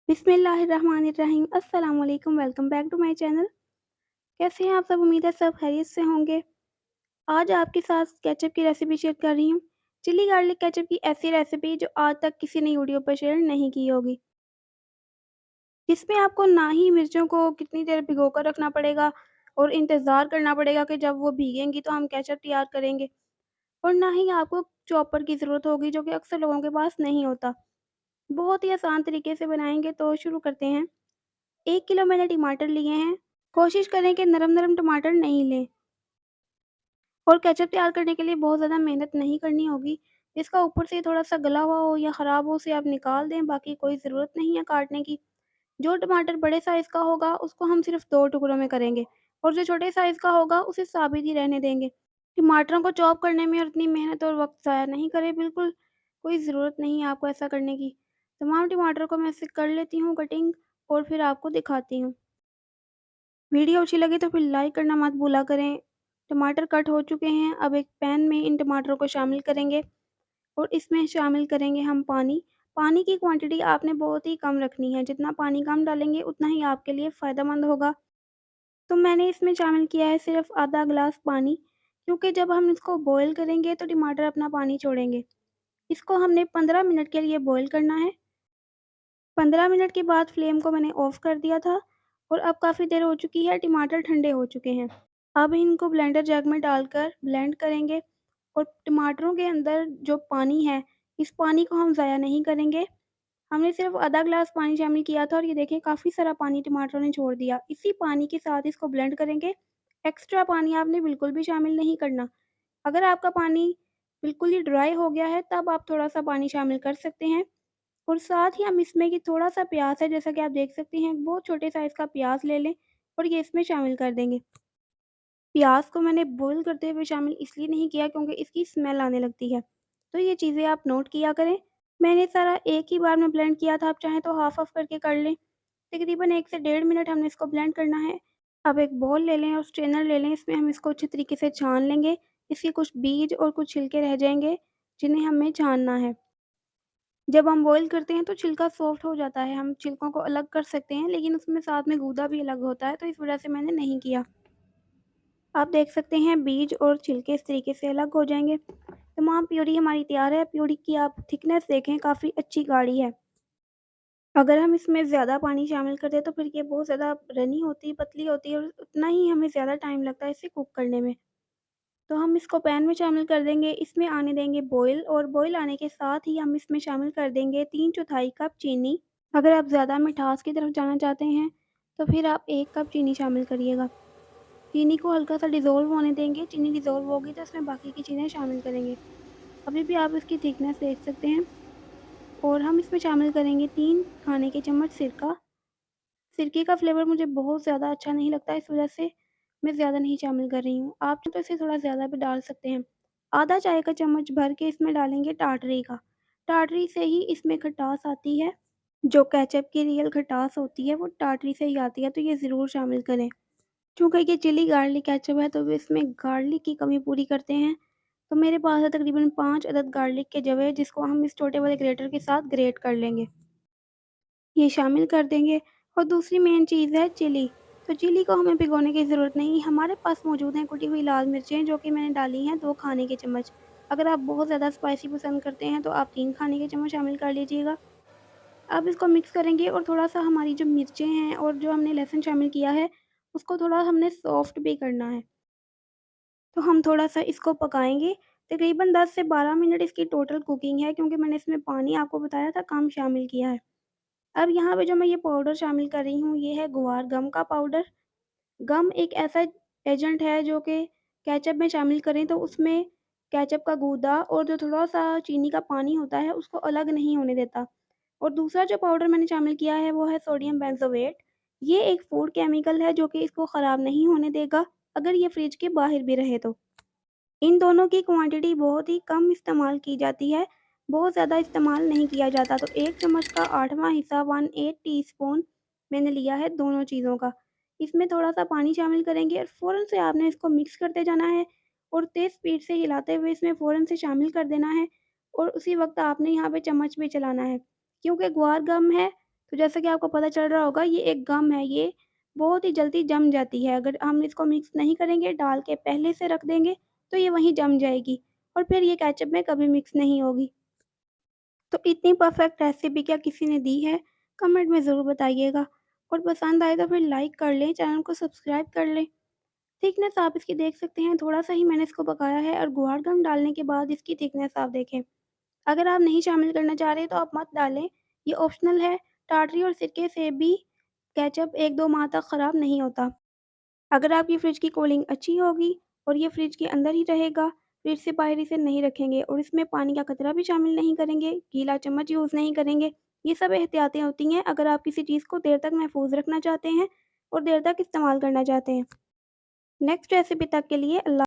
बिस्मिल्लाहिर्रहमानिर्रहीम अस्सलाम वालेकुम welcome back to my channel. कैसे हैं आप सब? उम्मीद है सब खैरियत से होंगे। आज आपके साथ केचप की रेसिपी शेयर कर रही हूँ। चिली गार्लिक केचप की ऐसी रेसिपी जो आज तक किसी ने यूट्यूब पर शेयर नहीं की होगी, जिसमें आपको ना ही मिर्चों को कितनी देर भिगो कर रखना पड़ेगा और इंतज़ार करना पड़ेगा कि जब वो भीगेंगी तो हम केचप तैयार करेंगे, और ना ही आपको चॉपर की ज़रूरत होगी जो कि अक्सर लोगों के पास नहीं होता। बहुत ही आसान तरीके से बनाएंगे, तो शुरू करते हैं। 1 किलो मैंने टमाटर लिए हैं। कोशिश करें कि नरम-नरम टमाटर नहीं लें, और केचप तैयार करने के लिए बहुत ज़्यादा मेहनत नहीं करनी होगी। इसका ऊपर से थोड़ा-सा गला हुआ हो या ख़राब हो उसे आप निकाल दें, बाकी कोई ज़रूरत नहीं है काटने की। जो टमाटर बड़े साइज़ का होगा उसको हम सिर्फ़ 2 टुकड़ों में करेंगे, और जो छोटे साइज़ का होगा उसे साबित ही रहने देंगे। टमाटरों को चॉप करने में और इतनी मेहनत और वक़्त ज़ाया नहीं करें, बिल्कुल कोई ज़रूरत नहीं है आपको ऐसा करने की। तमाम टमाटर को मैं ऐसे कर लेती हूँ कटिंग, और फिर आपको दिखाती हूँ। वीडियो अच्छी लगे तो फिर लाइक करना मत भूला करें। टमाटर कट हो चुके हैं, अब एक पैन में इन टमाटरों को शामिल करेंगे, और इसमें शामिल करेंगे हम पानी। पानी की क्वांटिटी आपने बहुत ही कम रखनी है, जितना पानी कम डालेंगे उतना ही आपके लिए फ़ायदेमंद होगा। तो मैंने इसमें शामिल किया है सिर्फ़ आधा ग्लास पानी, क्योंकि जब हम इसको बॉयल करेंगे तो टमाटर अपना पानी छोड़ेंगे। इसको हमने 15 मिनट के लिए बॉयल करना है। 15 मिनट के बाद फ्लेम को मैंने ऑफ़ कर दिया था, और अब काफ़ी देर हो चुकी है, टमाटर ठंडे हो चुके हैं। अब इनको ब्लेंडर जग में डालकर ब्लेंड करेंगे, और टमाटरों के अंदर जो पानी है, इस पानी को हम ज़ाया नहीं करेंगे। हमने सिर्फ़ आधा ग्लास पानी शामिल किया था, और ये देखें काफ़ी सारा पानी टमाटरों ने छोड़ दिया। इसी पानी के साथ इसको ब्लेंड करेंगे। एक्स्ट्रा पानी आपने बिल्कुल भी शामिल नहीं करना। अगर आपका पानी बिल्कुल ही ड्राई हो गया है, तब आप थोड़ा-सा पानी शामिल कर सकते हैं। और साथ ही हम इसमें कि थोड़ा-सा प्याज़ है, जैसा कि आप देख सकते हैं, बहुत छोटे साइज़ का प्याज़ ले लें और ये इसमें शामिल कर देंगे। प्याज़ को मैंने बॉयल करते हुए शामिल इसलिए नहीं किया क्योंकि इसकी स्मेल आने लगती है। तो ये चीज़ें आप नोट किया करें। मैंने सारा एक ही बार में ब्लेंड किया था, आप चाहें तो हाफ़-हाफ़ करके कर लें। तकरीबन 1 से डेढ़ मिनट हमने इसको ब्लेंड करना है। अब एक बाउल ले लें और स्ट्रेनर ले लें, इसमें हम इसको अच्छे तरीके से छान लेंगे। इसके कुछ बीज और कुछ छिलके रह जाएँगे, जिन्हें हमें छानना है। जब हम बॉयल करते हैं तो छिलका सॉफ्ट हो जाता है, हम छिलकों को अलग कर सकते हैं, लेकिन उसमें साथ में गूदा भी अलग होता है, तो इस वजह से मैंने नहीं किया। आप देख सकते हैं बीज और छिलके इस तरीके से अलग हो जाएँगे। तमाम प्यूरी हमारी तैयार है। प्यूरी की आप थिकनेस देखें, काफ़ी अच्छी गाढ़ी है। अगर हम इसमें ज़्यादा पानी शामिल कर दें तो फिर ये बहुत ज़्यादा रनी होती है, पतली होती है, और उतना ही हमें ज़्यादा टाइम लगता है इसे कुक करने में। तो हम इसको पैन में शामिल कर देंगे, इसमें आने देंगे बॉयल, और बॉयल आने के साथ ही हम इसमें शामिल कर देंगे 3/4 कप चीनी। अगर आप ज़्यादा मिठास की तरफ जाना चाहते हैं, तो फिर आप 1 कप चीनी शामिल करिएगा। चीनी को हल्का-सा डिज़ोल्व होने देंगे, चीनी डिज़ोल्व होगी तो इसमें बाकी की चीज़ें शामिल करेंगे। अभी भी आप इसकी थिकनेस देख सकते हैं, और हम इसमें शामिल करेंगे 3 खाने के चम्मच सिरका। सिरके का फ्लेवर मुझे बहुत ज़्यादा अच्छा नहीं लगता, इस वजह से मैं ज़्यादा नहीं शामिल कर रही हूँ। आप चाहें तो इसे थोड़ा ज़्यादा भी डाल सकते हैं। आधा चाय का चम्मच भर के इसमें डालेंगे टाटरी का। टाटरी से ही इसमें खटास आती है। जो केचप की रियल खटास होती है वो टाटरी से ही आती है, तो ये ज़रूर शामिल करें। चूँकि ये चिली गार्लिक केचप है, तो वे इसमें गार्लिक की कमी पूरी करते हैं। तो मेरे पास है तकरीबन 5 अदद गार्लिक के जवे, जिसको हम इस छोटे वाले ग्रेटर के साथ ग्रेट कर लेंगे। ये शामिल कर देंगे। और दूसरी मेन चीज़ है चिली। तो चिली को हमें भिगोने की ज़रूरत नहीं, हमारे पास मौजूद हैं कुटी हुई लाल मिर्चें, जो कि मैंने डाली हैं 2 खाने के चम्मच। अगर आप बहुत ज़्यादा स्पाइसी पसंद करते हैं तो आप 3 खाने के चम्मच शामिल कर लीजिएगा। अब इसको मिक्स करेंगे, और थोड़ा-सा हमारी जो मिर्चें हैं और जो हमने लहसुन शामिल किया है, उसको थोड़ा हमने सॉफ्ट भी करना है। तो हम थोड़ा-सा इसको पकाएँगे। तकरीबन 10 से 12 मिनट इसकी टोटल कुकिंग है, क्योंकि मैंने इसमें पानी आपको बताया था कम शामिल किया है। अब यहाँ पे जो मैं ये पाउडर शामिल कर रही हूँ, ये है गुआर गम का पाउडर। गम एक ऐसा एजेंट है जो कि केचप में शामिल करें तो उसमें केचप का गूदा और जो थोड़ा-सा चीनी का पानी होता है, उसको अलग नहीं होने देता। और दूसरा जो पाउडर मैंने शामिल किया है वो है सोडियम बेंज़ोएट। ये एक फूड केमिकल है जो कि इसको ख़राब नहीं होने देगा, अगर ये फ्रिज के बाहर भी रहे तो। इन दोनों की क्वांटिटी बहुत ही कम इस्तेमाल की जाती है, बहुत ज़्यादा इस्तेमाल नहीं किया जाता। तो 1 चम्मच का 8वाँ हिस्सा 1/8 टीस्पून मैंने लिया है दोनों चीज़ों का। इसमें थोड़ा-सा पानी शामिल करेंगे, और फ़ौरन से आपने इसको मिक्स करते जाना है, और तेज़ स्पीड से हिलाते हुए इसमें फ़ौरन से शामिल कर देना है, और उसी वक़्त आपने यहाँ पे चम्मच भी चलाना है। क्योंकि ग्वार गम है, तो जैसा कि आपको पता चल रहा होगा, ये एक गम है, ये बहुत ही जल्दी जम जाती है। अगर हम इसको मिक्स नहीं करेंगे, डाल के पहले से रख देंगे, तो ये वहीं जम जाएगी और फिर ये केचअप में कभी मिक्स नहीं होगी। तो इतनी परफेक्ट रेसिपी क्या किसी ने दी है? कमेंट में ज़रूर बताइएगा और पसंद आए तो फिर लाइक कर लें, चैनल को सब्सक्राइब कर लें। थिकनेस आप इसकी देख सकते हैं, थोड़ा-सा ही मैंने इसको पकाया है और गुआर गम डालने के बाद इसकी थिकनेस आप देखें। अगर आप नहीं शामिल करना चाह रहे तो आप मत डालें, ये ऑप्शनल है। टाटरी और सिरके से भी केचअप 1-2 माह तक ख़राब नहीं होता। अगर आपकी फ्रिज की कूलिंग अच्छी होगी और ये फ्रिज के अंदर ही रहेगा, फ्रिज से बाहर इसे नहीं रखेंगे और इसमें पानी का कतरा भी शामिल नहीं करेंगे, गीला चम्मच यूज़ नहीं करेंगे। ये सब एहतियातें होती हैं अगर आप किसी चीज़ को देर तक महफूज़ रखना चाहते हैं और देर तक इस्तेमाल करना चाहते हैं। नेक्स्ट रेसिपी तक के लिए अल्लाह